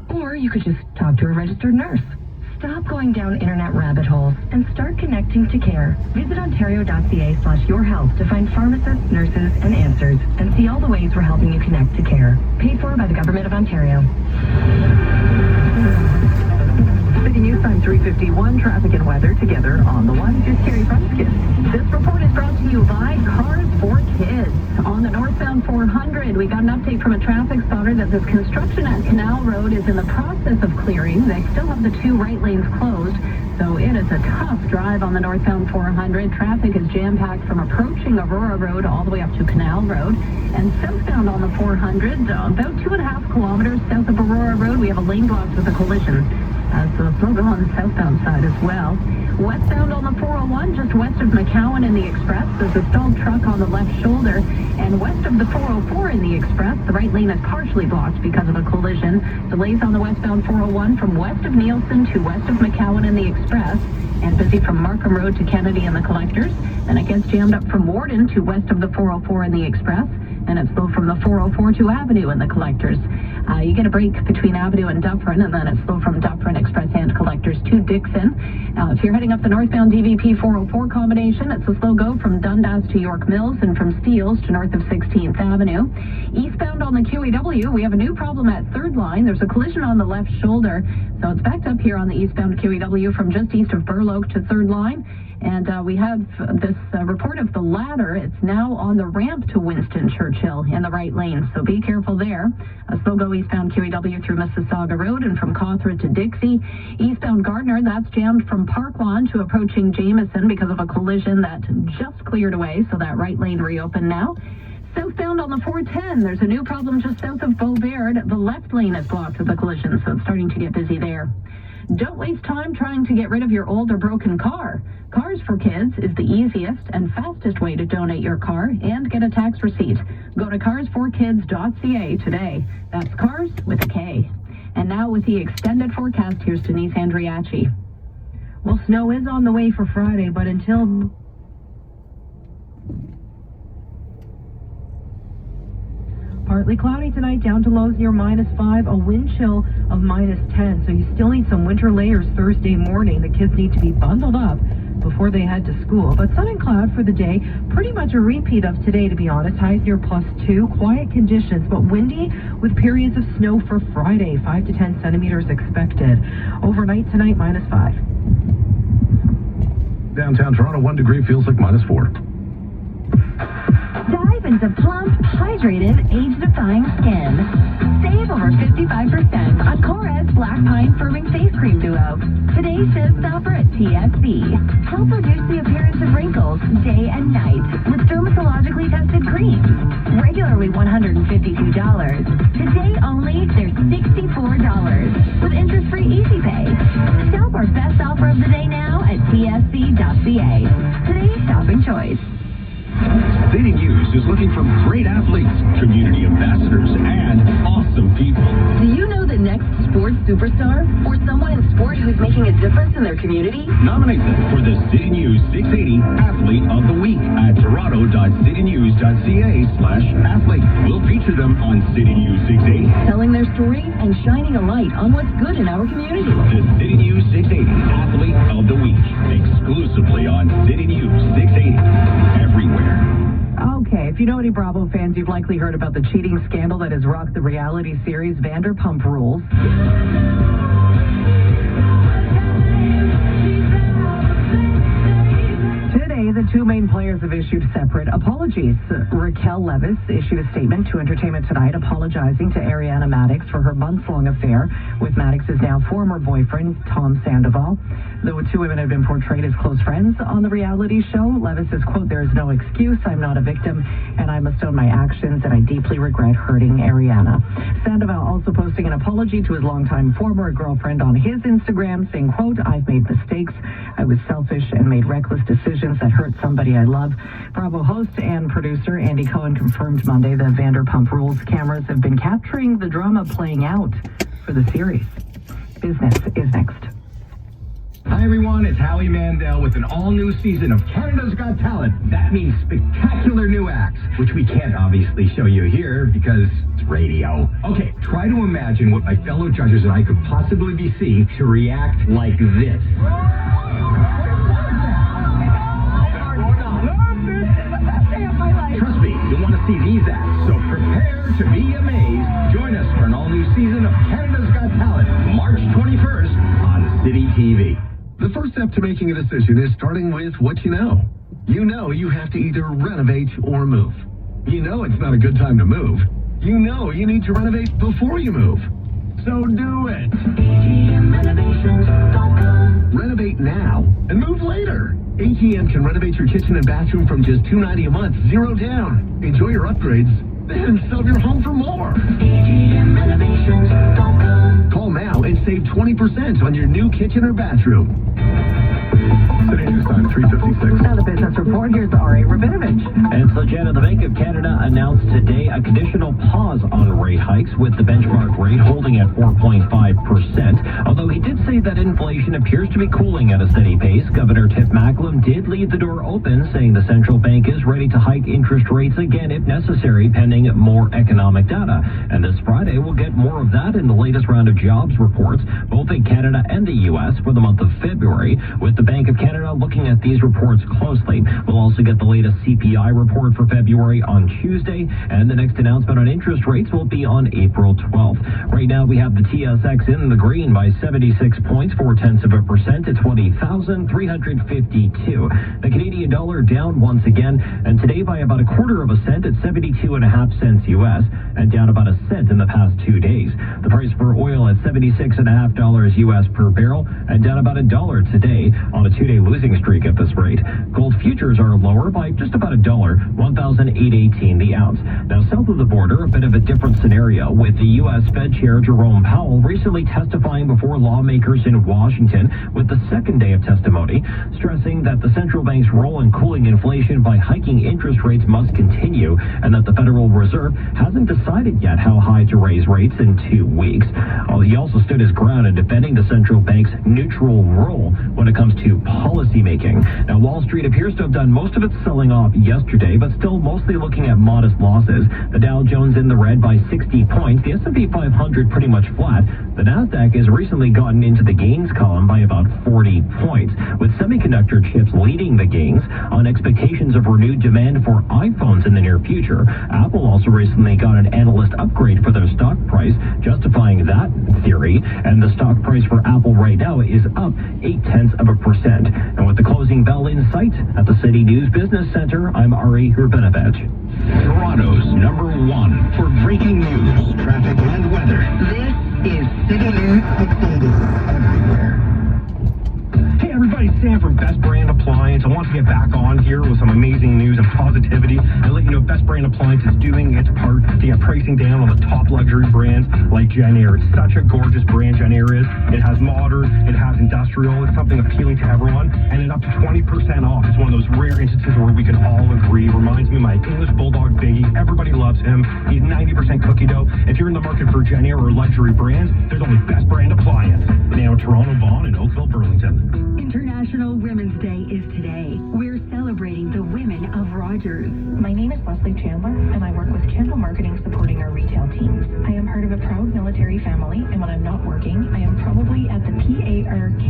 Or you could just talk to a registered nurse. Stop going down internet rabbit holes and start connecting to care. Visit ontario.ca/yourhealth to find pharmacists, nurses, and answers, and see all the ways we're helping you connect to care. Paid for by the Government of Ontario. City News Time 3:51, traffic and weather together on the one. Here's Carrie Frumskis. This report is brought to you by Cars for Kids. On the northbound 400, we got an update from a traffic spotter that this construction at Canal Road is in the process of clearing. They still have the two right lanes closed, so it is a tough drive on the northbound 400. Traffic is jam-packed from approaching Aurora Road all the way up to Canal Road. And southbound on the 400, about 2.5 kilometers south of Aurora Road, we have a lane blocked with a collision. So slow go on the southbound side as well. Westbound on the 401, just west of McCowan in the Express, there's a stalled truck on the left shoulder. And west of the 404 in the Express, the right lane is partially blocked because of a collision. Delays on the westbound 401 from west of Nielsen to west of McCowan in the Express. And busy from Markham Road to Kennedy and the Collectors. Then it gets jammed up from Warden to west of the 404 in the Express. And it's slow from the 404 to Avenue in the Collectors. You get a break between Avenue and Dufferin, and then it's slow from Dufferin Express and Collectors to Dixon. If you're heading up the northbound DVP 404 combination, it's a slow go from Dundas to York Mills and from Steeles to north of 16th Avenue. Eastbound on the QEW, we have a new problem at 3rd line. There's a collision on the left shoulder, so it's backed up here on the eastbound QEW from just east of Burloak to 3rd line. And we have this report of the ladder. It's now on the ramp to Winston Churchill in the right lane, so be careful there. A slow go eastbound QEW through Mississauga Road and from Cawthra to Dixie. Eastbound Gardner, that's jammed from Park Lawn to approaching Jameson because of a collision that just cleared away, so that right lane reopened now. Southbound on the 410, there's a new problem just south of Beauvert. The left lane is blocked with a collision, so it's starting to get busy there. Don't waste time trying to get rid of your old or broken car. Cars for Kids is the easiest and fastest way to donate your car and get a tax receipt. Go to carsforkids.ca today. That's cars with a K. And now with the extended forecast, here's Denise Andriachi. Well, snow is on the way for Friday, but until partly cloudy tonight, down to lows near -5, a wind chill of -10. So you still need some winter layers Thursday morning. The kids need to be bundled up before they head to school. But sun and cloud for the day, pretty much a repeat of today, to be honest. Highs near +2, quiet conditions, but windy with periods of snow for Friday. 5 to 10 centimeters expected. Overnight tonight, -5. Downtown Toronto, 1 degree feels like -4. Dive into plump, hydrated, age-defying skin. Save over 55% on Kore's Black Pine Firming Face Cream Duo. Today's shift offer at TSC. Help reduce the appearance of wrinkles day and night with dermatologically tested creams. Regularly $152. Today only, they're $64 with interest-free Easy Pay. Shop our best offer of the day now at tsc.ca. Today's shopping choice. City News is looking for great athletes, community ambassadors, and awesome people. Do you know the next sports superstar or someone in sport who's making a difference in their community? Nominate them for the City News 680 Athlete of the Week at toronto.citynews.ca/athlete. We'll feature them on City News 680. Telling their story and shining a light on what's good in our community. The City News 680 Athlete of the Week, exclusively on City News 680. Everywhere. Okay, if you know any Bravo fans, you've likely heard about the cheating scandal that has rocked the reality series Vanderpump Rules. Today, the two main players have issued separate apologies. Raquel Leviss issued a statement to Entertainment Tonight apologizing to Ariana Madix for her months-long affair with Madix's now former boyfriend, Tom Sandoval. The two women have been portrayed as close friends on the reality show. Leviss says, quote, "There is no excuse. I'm not a victim, and I must own my actions, and I deeply regret hurting Ariana." Sandoval also posting an apology to his longtime former girlfriend on his Instagram, saying, quote, "I've made mistakes. I was selfish and made reckless decisions that hurt somebody I love." Bravo host and producer Andy Cohen confirmed Monday that Vanderpump Rules cameras have been capturing the drama playing out for the series. Business is next. Hi everyone, it's Howie Mandel with an all-new season of Canada's Got Talent. That means spectacular new acts, which we can't obviously show you here because it's radio. Okay, try to imagine what my fellow judges and I could possibly be seeing to react like this. Trust me, you'll want to see these acts, so prepare to be amazed. Join us for an all-new season of Canada's Got Talent, March 21st on City TV. The first step to making a decision is starting with what you know. You know you have to either renovate or move. You know it's not a good time to move. You know you need to renovate before you move. So do it. Renovate now and move later. ATM can renovate your kitchen and bathroom from just $290 a month, zero down. Enjoy your upgrades, then sell your home for more. Call now and save 20% on your new kitchen or bathroom. City News Time, 3:56. Now the business report, here's R.A. Rabinovich. And so, Jenna, the Bank of Canada announced today a conditional pause on rate hikes, with the benchmark rate holding at 4.5%. Although he did say that inflation appears to be cooling at a steady pace, Governor Tiff Macklem did leave the door open, saying the central bank is ready to hike interest rates again if necessary, pending more economic data. And this Friday, we'll get more of that in the latest round of jobs reports, both in Canada and the U.S. for the month of February, with the Bank of Canada looking at these reports closely. We'll also get the latest CPI report for February on Tuesday, and the next announcement on interest rates will be on April 12th. Right now, we have the TSX in the green by 76 points, 0.4% to 20,352. The Canadian dollar down once again, and today by about 1/4 cent at 72.5 cents U.S., and down about a cent in the past 2 days. The price for oil at $76.50 U.S. per barrel, and down about $1 today on a 2-day losing streak at this rate. Gold futures are lower by just about $1, 1,818 the ounce. Now, south of the border, a bit of a different scenario, with the U.S. Fed Chair Jerome Powell recently testifying before lawmakers in Washington with the second day of testimony, stressing that the central bank's role in cooling inflation by hiking interest rates must continue, and that the Federal Reserve hasn't decided yet how high to raise rates in 2 weeks. He also stood his ground in defending the central bank's neutral role when it comes to policy making. Now, Wall Street appears to have done most of its selling off yesterday, but still mostly looking at modest losses. The Dow Jones in the red by 60 points, the S&P 500 pretty much flat. The Nasdaq has recently gotten into the gains column by about 40 points, with semiconductor chips leading the gains on expectations of renewed demand for iPhones in the near future. Apple also recently got an analyst upgrade for their stock price, justifying that theory, and the stock price for Apple right now is up 0.8%. And with the closing bell in sight at the City News Business Center, I'm Ari Urbanovich. Toronto's #1 for breaking news, traffic, and weather. This is City News 680. Everywhere. Hey everybody, Sam from Best Brand Appliance. I want to get back on here with some amazing news and positivity and let you know Best Brand Appliance is doing its part to get pricing down on the top luxury brands like Jen Air. It's such a gorgeous brand, Jen Air is. It has modern, it has industrial, it's something appealing to everyone, and it up to 20% off. It's one of those rare instances where we can all agree. Reminds me of my English Bulldog Biggie. Everybody loves him. He's 90% cookie dough. If you're in the market for Jen Air or luxury brands, there's only Best Brand Appliance. Now Toronto, Vaughan, and Oakville, Burlington. International Women's Day is today. We're celebrating the women of Rogers. My name is Leslie Chandler, and I work with Channel Marketing supporting our retail teams. I am part of a proud military family, and when I'm not working, I am probably at the PARK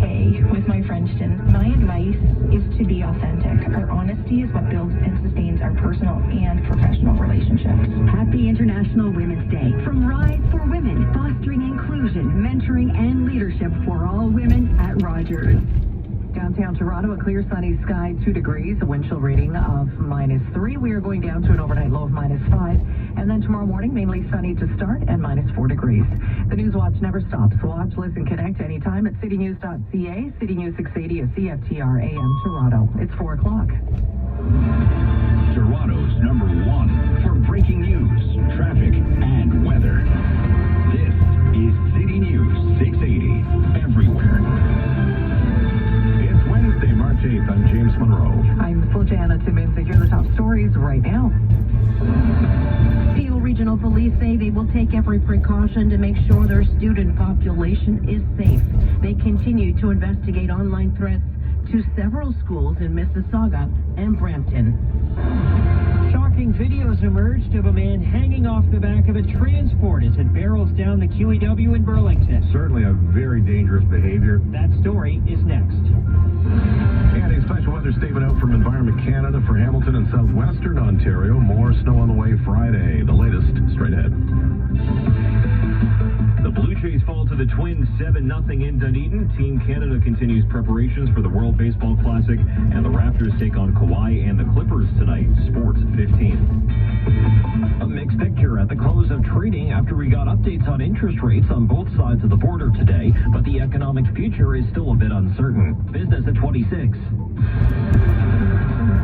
with my Frenchton. My advice is to be authentic. Our honesty is what builds and sustains our personal and professional relationships. Happy International Women's Day from Rise for Women, fostering inclusion, mentoring, and leadership for all women at Rogers. Downtown Toronto, a clear sunny sky, 2 degrees, a wind chill rating of -3. We are going down to an overnight low of -5. And then tomorrow morning, mainly sunny to start and -4 degrees. The News Watch never stops. Watch, listen, connect anytime at citynews.ca. City News 680 is CFTR AM Toronto. It's 4 o'clock. Toronto's #1 for breaking news, traffic, and weather. This is City News 680. Everywhere. It's Wednesday, March 8th. I'm James Monroe. I'm Sljana Timmins. Here are the top stories right now. Peel Regional Police say they will take every precaution precaution to make sure their student population is safe. They continue to investigate online threats to several schools in Mississauga and Brampton. Shocking videos emerged of a man hanging off the back of a transport as it barrels down the QEW in Burlington. Certainly a very dangerous behavior. That story is next. And a special weather statement out from Environment Canada for Hamilton and southwestern Ontario. More snow on the way Friday. The latest straight ahead. The Blue Jays fall to the Twins 7-0 in Dunedin. Team Canada continues preparations for the World Baseball Classic, and the Raptors take on Kawhi and the Clippers tonight. Sports 15. A mixed picture at the close of trading after we got updates on interest rates on both sides of the border today, but the economic future is still a bit uncertain. Business at 26.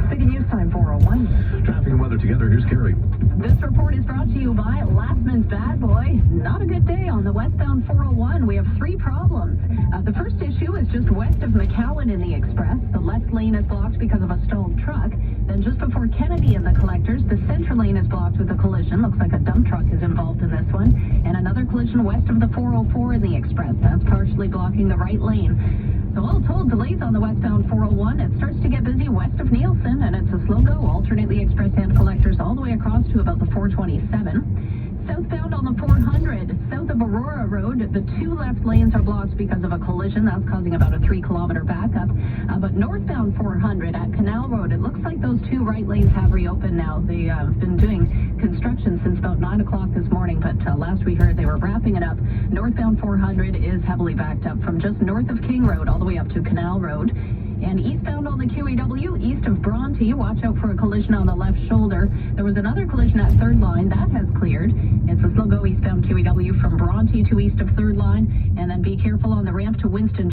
City News Time 4:01. Traffic and weather together. Here's Carrie. This report is brought to you by Lastman's Bad Boy. Not a good day on the westbound 401. We have three problems. The first issue is just west of McCowan in the Express. The left lane is blocked because of a stalled truck. Then just before Kennedy in the Collectors, the center lane is blocked with a collision. Looks like a dump truck is involved in this one. And another collision west of the 404 in the Express. That's partially blocking the right lane. So all told, delays on the westbound 401. It starts to get busy west of Nielsen, and it's a slow go. Alternate the Express and Collectors all the way across to about the 427. Southbound on the 400, south of Aurora Road, the two left lanes are blocked because of a collision. That's causing about a 3-kilometer backup. But northbound 400 at Canal Road, it looks like those two right lanes have reopened now. They have been doing construction since about 9 o'clock this morning, but last we heard they were wrapping it up. Northbound 400 is heavily backed up from just north of King Road all the way up to Canal Road. And eastbound on the QEW, east of Bronte, watch out for a collision on the left shoulder. There was another collision at Third Line. That has cleared. It's a slow go eastbound QEW from Bronte to east of Third Line. And then be careful on the ramp to Winston.